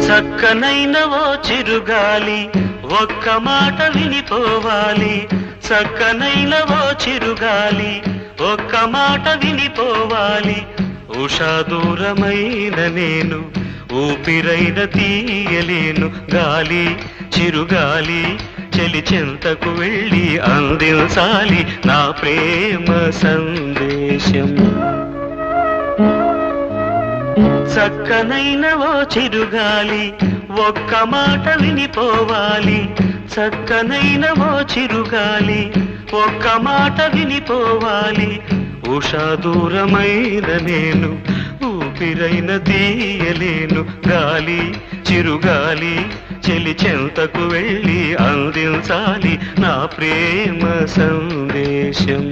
చక్కనైన ఓ చిరుగాలి ఒక్క మాట వినిపోవాలి. చక్కనైన ఓ చిరుగాలి ఒక్క మాట వినిపోవాలి. ఉషా దూరమైన నేను ఊపిరైన తీయలేను. గాలి చిరుగాలి చెలి చెంతకు వెళ్ళి అందించాలి నా ప్రేమ సందేశం. చక్కనైన ఓ చిరుగాలి ఒక్క మాట వినిపోవాలి. చక్కనైన ఓ చిరుగాలి ఒక్క మాట వినిపోవాలి. ఉషా దూరమైన నేను ఊపిరైన తీయలేను. గాలి చిరుగాలి చెలి చెంతకు వెళ్ళి అందించాలి నా ప్రేమ సందేశం.